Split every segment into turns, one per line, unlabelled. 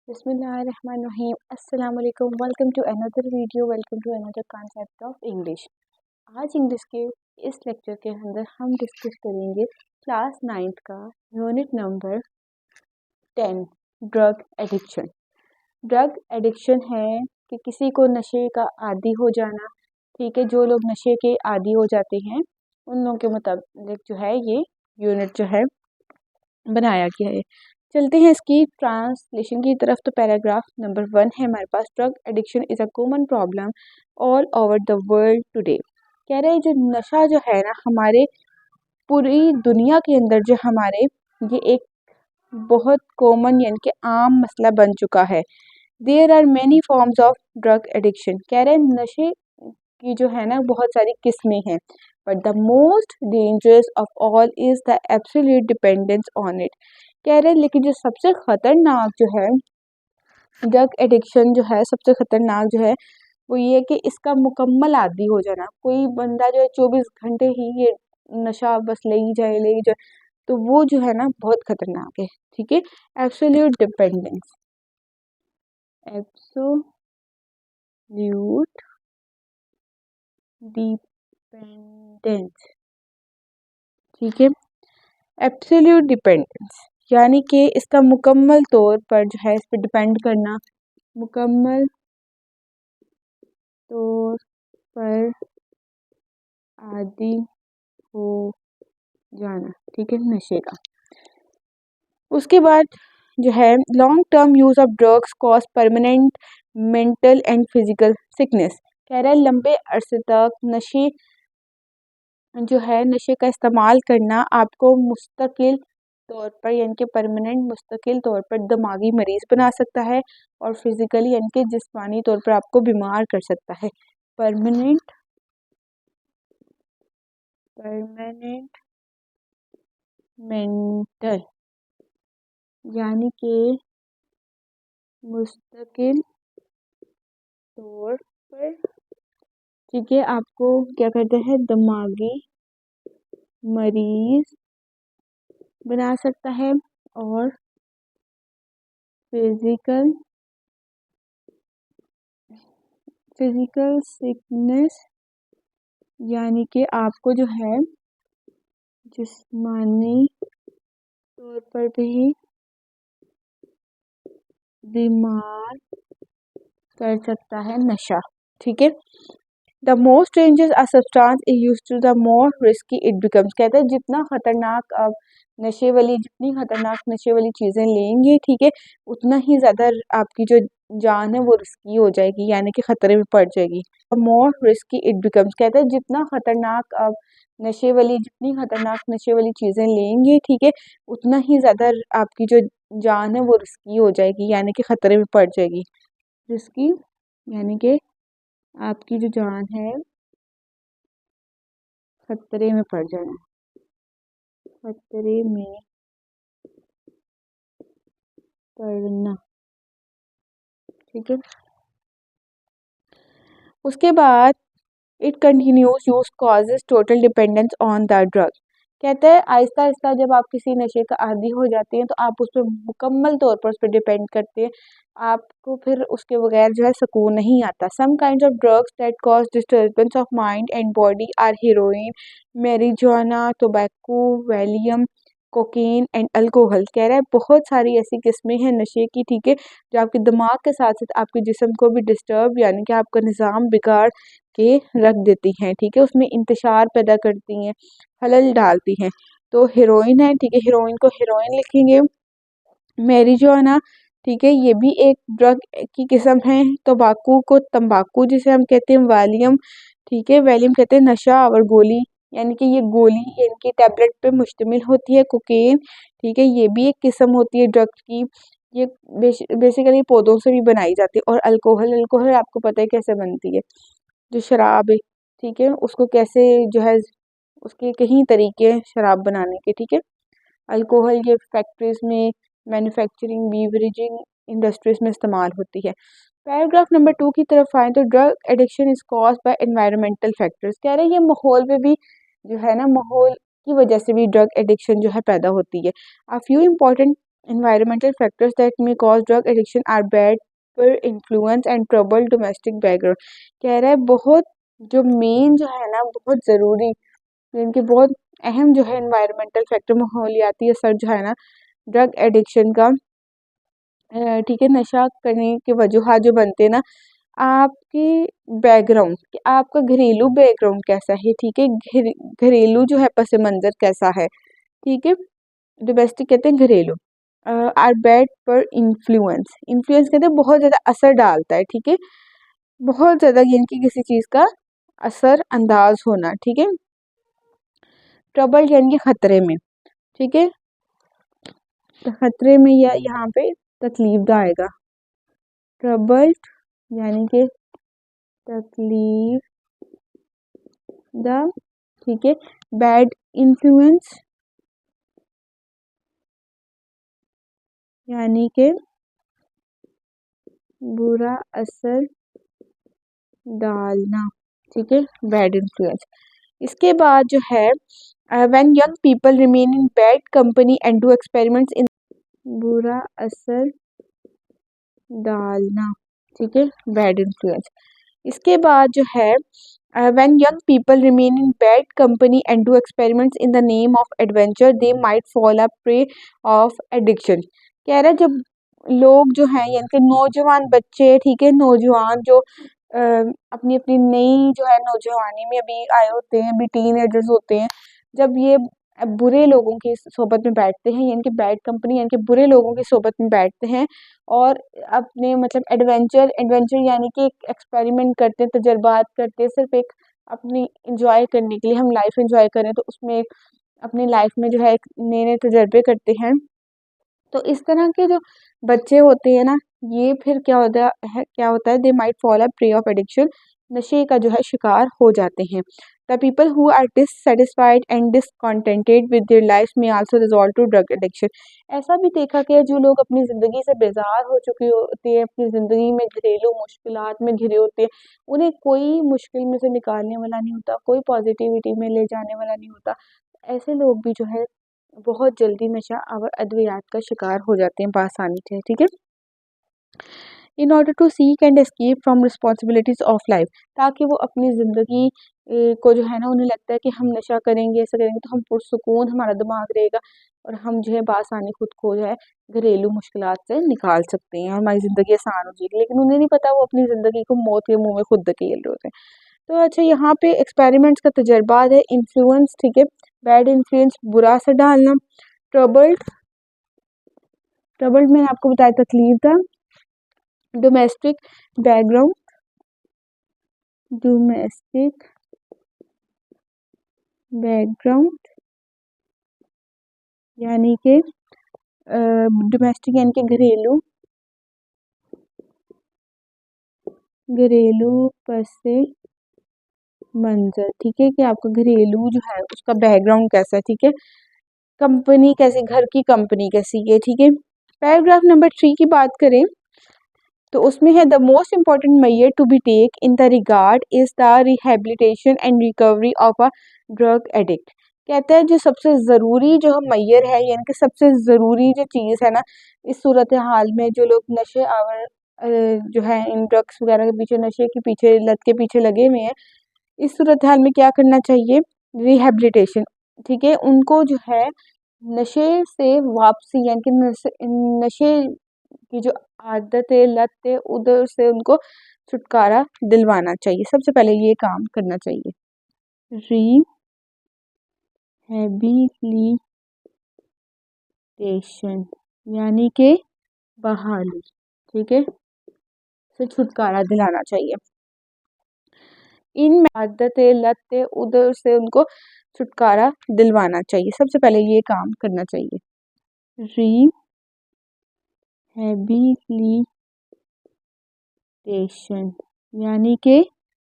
बिस्मिल्लाहिर्रहमानिर्रहीम अस्सलाम वालेकुम। Welcome to another video, welcome to another concept of English. आज इंग्लिश के इस लेक्चर के अंदर हम डिस्कस करेंगे क्लास 9th का unit number 10 drug addiction. Drug addiction है कि किसी को नशे का आदी हो जाना। ठीक है, जो लोग नशे के आदी हो जाते हैं उन लोगों के मुताबिक जो है ये यूनिट जो है बनाया गया है। चलते हैं इसकी ट्रांसलेशन की तरफ। तो पैराग्राफ नंबर 1 है हमारे पास, drug addiction is a common problem all over the world today. कह रहे हैं जो नशा जो है ना हमारे पूरी दुनिया के अंदर जो हमारे ये एक बहुत कॉमन यानी कि आम मसला बन चुका है। There are many forms of drug addiction. कह रहे हैं नशे की जो है ना बहुत सारी किस्में हैं, but the most dangerous of all is the absolute dependence on it. कह रहे हैं लेकिन जो सबसे खतरनाक जो है ड्रग एडिक्शन जो है, सबसे खतरनाक जो है वो ये है कि इसका मुकम्मल आदी हो जाना। कोई बंदा जो है 24 घंटे ही ये नशा बस ले ही जाए तो वो जो है ना बहुत खतरनाक है। ठीक है, एब्सोल्यूट डिपेंडेंस, एब्सोल्यूट डिपेंडेंस। ठीक है, एब्सोल्यूट डिपेंडेंस यानी कि इसका मुकम्मल तौर पर जो है इस पर डिपेंड करना, मुकम्मल तौर पर आदी हो जाना। ठीक है, नशे का। उसके बाद जो है long term use of drugs cause permanent mental and physical sickness. कह रहा है लंबे अरसे तक नशे जो है नशे का इस्तेमाल करना आपको मुस्तकिल तौर पर यानी कि परमानेंट मुस्तकिल तौर पर दिमागी मरीज बना सकता है और फिजिकली यानी कि जिस्मानी तौर पर आपको बीमार कर सकता है। परमानेंट मेंटल यानी कि मुस्तकिल तौर पर, ठीक है, आपको क्या कहते हैं दिमागी मरीज बना सकता है और फिजिकल सिकनेस यानी कि आपको जो है जिस्मानी तौर पर भी बीमार कर सकता है नशा। ठीक है, the most dangerous a substance is use to the more risky it becomes. कहते हैं जितना खतरनाक आप जितनी खतरनाक नशे वाली चीज़ें लेंगे, ठीक है, उतना ही ज़्यादा आपकी जो जान है वो रिस्की हो जाएगी यानी कि खतरे में पड़ जाएगी। मोर रिस्की इट बिकम्स। कहते हैं जितनी खतरनाक नशे वाली चीज़ें लेंगे, ठीक है, उतना ही ज़्यादा आपकी जो जान है वो रिस्की हो जाएगी यानी कि खतरे में पड़ जाएगी। रिस्की यानी कि आपकी जो जान है खतरे में पड़ जाना, खतरे में पड़ना। ठीक है, उसके बाद it continues use causes total dependence on the drug. कहते हैं आहिस्ता आहिस्ता जब आप किसी नशे का आदी हो जाते हैं तो आप उस पर मुकम्मल तौर पर उस पर डिपेंड करते हैं, आपको फिर उसके बगैर जो है सुकून नहीं आता। Some kind of drugs that cause disturbance of mind and body are heroin, marijuana, tobacco, valium, cocaine and alcohol. कह रहा है बहुत सारी ऐसी किस्में हैं नशे की, ठीक है, जो आपके दिमाग के साथ साथ आपके जिस्म को भी डिस्टर्ब यानी कि आपका निज़ाम बिगाड़ के रख देती हैं। ठीक है, उसमें इंतशार पैदा करती हैं, खलल डालती हैं। तो हीरोइन है, ठीक है, हीरोइन को हीरोइन लिखेंगे। मैरिजुआना, ठीक है, ये भी एक ड्रग की किस्म है। तंबाकू को तंबाकू जिसे हम कहते हैं। वैलियम, ठीक है, वैलियम कहते हैं नशा और गोली यानी कि ये गोली यानी कि टैबलेट पे मुश्तमिल होती है। कोकेन, ठीक है, ये भी एक किस्म होती है ड्रग्स की। ये बेसिकली पौधों से भी बनाई जाती है। और अल्कोहल, अल्कोहल आपको पता है कैसे बनती है, जो शराब है, ठीक है, उसको कैसे जो है उसके कई तरीके हैं शराब बनाने के। ठीक है, अल्कोहल ये फैक्ट्रीज में, मैन्युफैक्चरिंग, बीवरेजिंग इंडस्ट्रीज में इस्तेमाल होती है। पैराग्राफ नंबर 2 की तरफ आए तो drug addiction is cause by environmental factors. कह रहे हैं ये माहौल पे भी जो है ना, माहौल की वजह से भी ड्रग एडिक्शन जो है पैदा होती है। A few important environmental factors that may cause drug addiction are bad peer influence and troubled domestic background। कह रहा है बहुत जो मेन जो है ना बहुत ज़रूरी इनके बहुत अहम जो है एनवायरमेंटल फैक्टर माहौलियाती असर जो है ना ड्रग एडिक्शन का ठीक है नशा करने के वजूहात जो बनते हैं ना आपके बैकग्राउंड आपका घरेलू बैकग्राउंड कैसा है ठीक है घरेलू जो है पस मंज़र कैसा है ठीक है डोमेस्टिक कहते हैं घरेलू आर बैड पर इन्फ्लुएंस इन्फ्लुएंस कहते हैं बहुत ज़्यादा असर डालता है ठीक है बहुत ज़्यादा यानी कि किसी चीज़ का असर अंदाज होना ठीक है ट्रबल यानी कि खतरे में ठीक है खतरे में या यहाँ पे तकलीफ आएगा ट्रबल्ड यानी कि तकलीफ द ठीक है बैड इन्फ्लुएंस यानी कि बुरा असर डालना ठीक है बैड इन्फ्लुएंस। इसके बाद जो है when young people remain in bad company and do experiments in बुरा असर डालना ठीक है बैड इन्फ्लुएंस। इसके बाद जो है when young people remain in bad company and do experiments in the name of adventure they might fall a prey of addiction। कह रहा है जब लोग जो हैं यानी कि नौजवान बच्चे ठीक है नौजवान जो अपनी अपनी नई जो है नौजवानी में अभी आए होते हैं अभी टीनेजर्स होते हैं जब ये बुरे लोगों की सोबत में बैठते हैं यानी कि बैड कंपनी यानी कि बुरे लोगों की सोबत में बैठते हैं और अपने मतलब एडवेंचर एडवेंचर यानी कि एक एक्सपेरिमेंट करते हैं तजर्बात करते हैं सिर्फ एक अपनी इंजॉय करने के लिए हम लाइफ इंजॉय करें तो उसमें अपनी लाइफ में जो है एक नए नए तजर्बे करते हैं तो इस तरह के जो बच्चे होते हैं ना ये फिर क्या होता है they might fall a prey of addiction नशे का जो है शिकार हो जाते हैं the people who are dissatisfied and discontented with their life में also resolve to drug addiction. ऐसा भी देखा गया जो लोग अपनी ज़िंदगी से बेजार हो चुके होते हैं अपनी ज़िंदगी में घरेलू मुश्किलात में घिरे होते हैं उन्हें कोई मुश्किल में से निकालने वाला नहीं होता कोई पॉजिटिविटी में ले जाने वाला नहीं होता ऐसे लोग भी जो है बहुत जल्दी नशा और अद्वियात का शिकार हो जाते हैं बआसानी से ठीक है in order to seek and escape from responsibilities of life ताकि वो अपनी ज़िंदगी को जो है ना उन्हें लगता है कि हम नशा करेंगे ऐसा करेंगे तो हम पुरसुकून हमारा दिमाग रहेगा और हम जो है बआसानी खुद को जो है घरेलू मुश्किलात से निकाल सकते हैं और हमारी ज़िंदगी आसान हो जाएगी लेकिन उन्हें नहीं पता वो अपनी ज़िंदगी को मौत के मुँह में खुद धकेल रहे होते हैं। तो अच्छा यहाँ पे एक्सपेरिमेंट्स का तजर्बा है इन्फ्लुएंस ठीक है बैड इन्फ्लुएंस बुरा असर डालना ट्रबल्ड ट्रबल्ड मैंने आपको बताया तकलीफ था डोमेस्टिक बैकग्राउंड डोमेस्टिक बैकग्राउंड यानी कि डोमेस्टिक यानी कि घरेलू घरेलू पसे मंजर ठीक है कि आपका घरेलू जो है उसका बैकग्राउंड कैसा है ठीक है कंपनी कैसी घर की कंपनी कैसी है ठीक है पैराग्राफ नंबर 3 की बात करें तो उसमें है the most important measure to be take in the regard is the rehabilitation and recovery of a drug addict. कहता है जो सबसे ज़रूरी जो मैयर है यानी कि सबसे ज़रूरी जो चीज़ है ना इस सूरत हाल में जो लोग नशे आवर जो है इन ड्रग्स वगैरह के पीछे नशे के पीछे लत के पीछे लगे हुए हैं इस सूरत हाल में क्या करना चाहिए रिहेबिलिटेशन ठीक है उनको जो है नशे से वापसी यानी कि नशे की जो आदत है लत है उधर से उनको छुटकारा दिलवाना चाहिए सबसे पहले ये काम करना चाहिए रिहेबिलिटेशन यानी कि बहाली ठीक है से छुटकारा दिलाना चाहिए इन आदत लत है उधर से उनको छुटकारा दिलवाना चाहिए सबसे पहले ये काम करना चाहिए रिहेबिलिटेशन यानी कि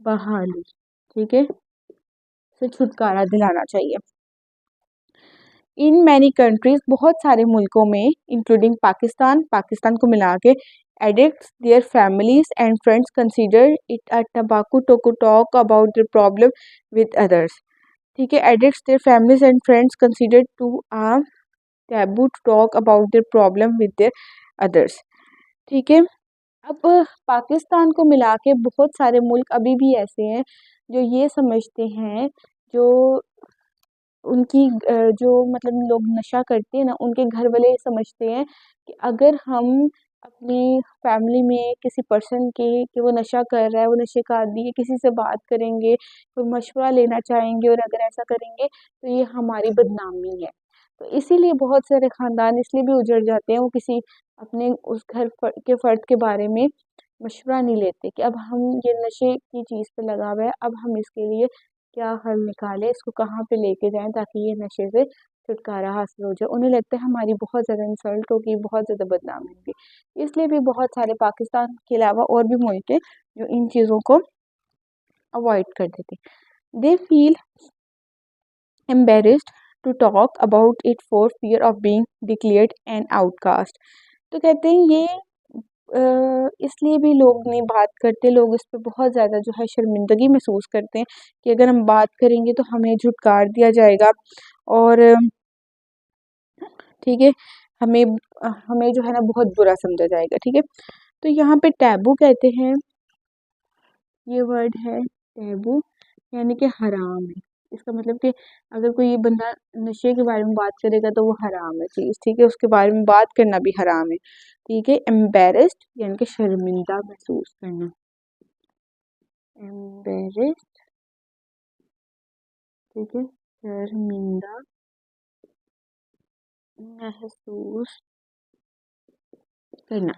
बहाली ठीक है से छुटकारा दिलाना चाहिए इन मैनी कंट्रीज बहुत सारे मुल्कों में इंक्लूडिंग पाकिस्तान को मिला के addicts their families and friends consider it a taboo to talk about the problem with others ठीक है addicts their families and friends consider to taboo to talk about their problem with their others। ठीक है। अब पाकिस्तान को मिला के बहुत सारे मुल्क अभी भी ऐसे हैं जो ये समझते हैं, जो उनकी जो मतलब लोग नशा करते हैं ना, उनके घर वाले समझते हैं कि अगर हम अपनी फैमिली में किसी पर्सन के कि वो नशा कर रहा है, वो नशे का आदी है, किसी से बात करेंगे, कोई मशवरा लेना चाहेंगे और अगर ऐसा करेंगे तो ये हमारी बदनामी है। तो इसीलिए बहुत सारे ख़ानदान इसलिए भी उजड़ जाते हैं, वो किसी अपने उस के फ़र्द के बारे में मशवरा नहीं लेते कि अब हम ये नशे की चीज़ पे लगा हुआ है, अब हम इसके लिए क्या हल निकालें, इसको कहाँ पे लेके जाएँ ताकि ये नशे से छुटकारा हासिल हो जाए। उन्हें लगता है हमारी बहुत ज़्यादा इंसल्ट होगी, बहुत ज़्यादा बदनामी होगी। इसलिए भी बहुत सारे पाकिस्तान के अलावा और भी मुल्क हैं जो इन चीज़ों को अवॉइड कर देते हैं। They feel embarrassed to talk about it for fear of being declared an outcast। तो कहते हैं ये इसलिए भी लोग नहीं बात करते, लोग इस पे बहुत ज़्यादा जो है शर्मिंदगी महसूस करते हैं कि अगर हम बात करेंगे तो हमें झुटकार दिया जाएगा और ठीक है, हमें हमें जो है ना बहुत बुरा समझा जाएगा। ठीक है, तो यहाँ पे टैबू कहते हैं, ये वर्ड है टैबू, यानी कि हराम है। इसका मतलब कि अगर कोई बंदा नशे के बारे में बात करेगा तो वो हराम है चीज़। ठीक है, उसके बारे में बात करना भी हराम है। ठीक है, एम्बेरस्ड यानी कि शर्मिंदा महसूस करना, एम्बेरस्ड, ठीक है, शर्मिंदा महसूस करना।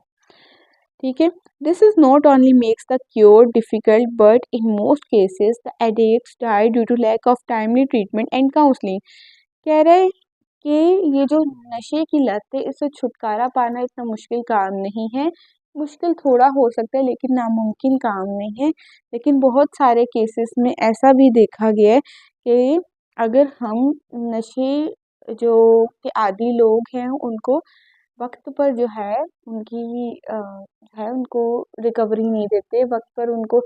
ठीक है, this is not only makes the cure difficult but in most cases the addicts die due to lack of timely treatment and counselling. कह रहे हैं कि ये जो नशे की लत है इससे छुटकारा पाना इतना मुश्किल काम नहीं है। मुश्किल थोड़ा हो सकता है लेकिन नामुमकिन काम नहीं है। लेकिन बहुत सारे केसेस में ऐसा भी देखा गया है कि अगर हम नशे जो के आदी लोग हैं उनको वक्त पर जो है उनकी जो है उनको रिकवरी नहीं देते, वक्त पर उनको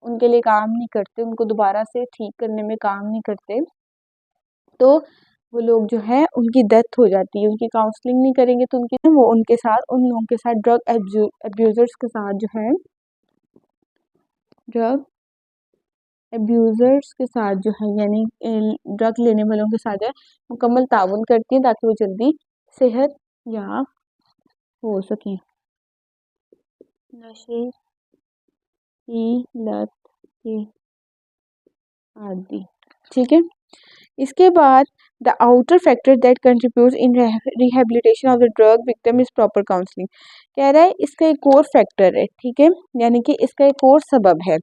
उनके लिए काम नहीं करते, उनको दोबारा से ठीक करने में काम नहीं करते, तो वो लोग जो है उनकी डेथ हो जाती है। उनकी काउंसलिंग नहीं करेंगे तो उनकी वो उनके साथ उन लोगों के साथ ड्रग एब्यूज़र्स के साथ जो है ड्रग एब्यूज़र्स के साथ जो है यानी ड्रग लेने वालों के साथ जो है मुकम्मल ताउन करती हैं ताकि वो जल्दी सेहत याब हो सकें। नशे की लत के आदी। ठीक है, इसके बाद the outer factor that contributes in rehabilitation of the drug victim is proper counselling. कह रहा है इसका एक और फैक्टर है। ठीक है, यानी कि इसका एक और सबब है।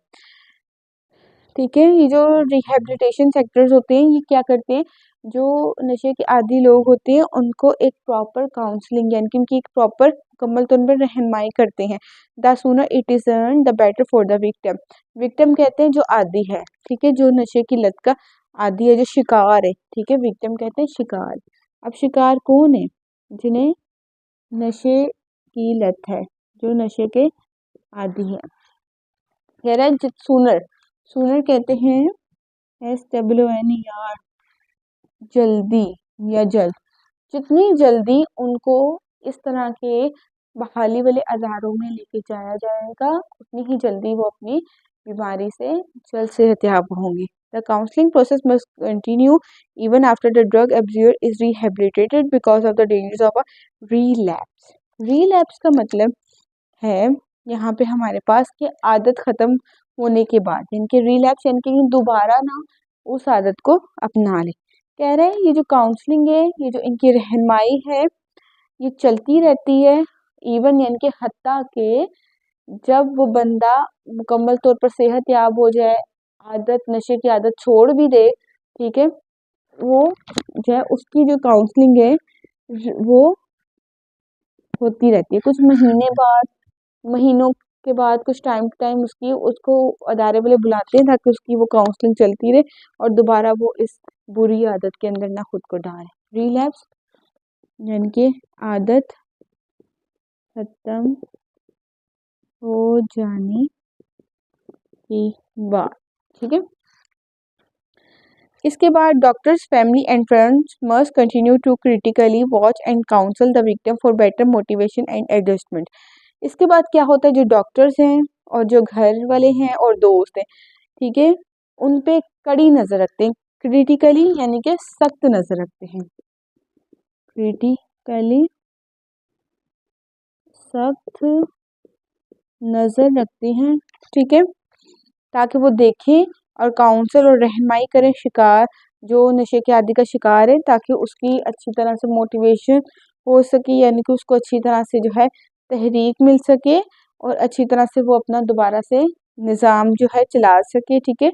ठीक है, ये जो रिहेबिलिटेशन सेक्टर्स होते हैं ये क्या करते हैं, जो नशे के आदी लोग होते हैं उनको एक प्रॉपर काउंसलिंग यानी कि उनकी एक प्रॉपर मुकम्मल तौर पर रहनुमाई करते हैं। The sooner it is earn the better for the victim. Victim कहते हैं जो आदी है, ठीक है, जो नशे की लत का आदी है, जो शिकार है। ठीक है, विक्टिम कहते हैं शिकार। अब शिकार कौन है? जिन्हें नशे की लत है, जो नशे के आदी है। कह रहा है सूनर, सूनर कहते हैं SWNER, जल्दी या जल्द। जितनी जल्दी उनको इस तरह के बहाली वाले अज़ारों में लेके जाया जाएगा उतनी ही जल्दी वो अपनी बीमारी से जल्द सेहतयाब होंगे। The counselling process must continue even after the drug abuser is rehabilitated because of the dangers of a relapse. Relapse का मतलब है यहाँ पे हमारे पास कि आदत ख़त्म होने के बाद, यानी कि रिलैप्स यानी कि दोबारा ना उस आदत को अपना ले। कह रहे हैं ये जो काउंसलिंग है, ये जो इनकी रहनुमाई है, ये चलती रहती है इवन यानी कि हत्ता के जब वो बंदा मुकम्मल तौर पर सेहत याब हो जाए, आदत नशे की आदत छोड़ भी दे, ठीक है, वो जो है उसकी जो काउंसलिंग है वो होती रहती है। कुछ महीने बाद, महीनों के बाद, कुछ टाइम टू टाइम उसकी उसको अदारे वाले बुलाते हैं ताकि उसकी वो काउंसलिंग चलती रहे और दोबारा वो इस बुरी आदत के अंदर ना खुद को डाले। रिलैप्स यानी कि आदत खत्म हो जाने के बाद। ठीक है, इसके बाद doctors, family and friends must continue to critically watch and counsel the victim for better motivation and adjustment. इसके बाद क्या होता है, जो डॉक्टर्स हैं और जो घर वाले हैं और दोस्त हैं, ठीक है, उन पे कड़ी नज़र रखते हैं। क्रिटिकली यानी कि सख्त नज़र रखते हैं, क्रिटिकली सख्त नज़र रखते हैं, ठीक है, ताकि वो देखें और काउंसल और रहनुमाई करें शिकार, जो नशे के आदी का शिकार है, ताकि उसकी अच्छी तरह से मोटिवेशन हो सके, यानी कि उसको अच्छी तरह से जो है तहरीक मिल सके और अच्छी तरह से वो अपना दोबारा से निज़ाम जो है चला सके, ठीक है।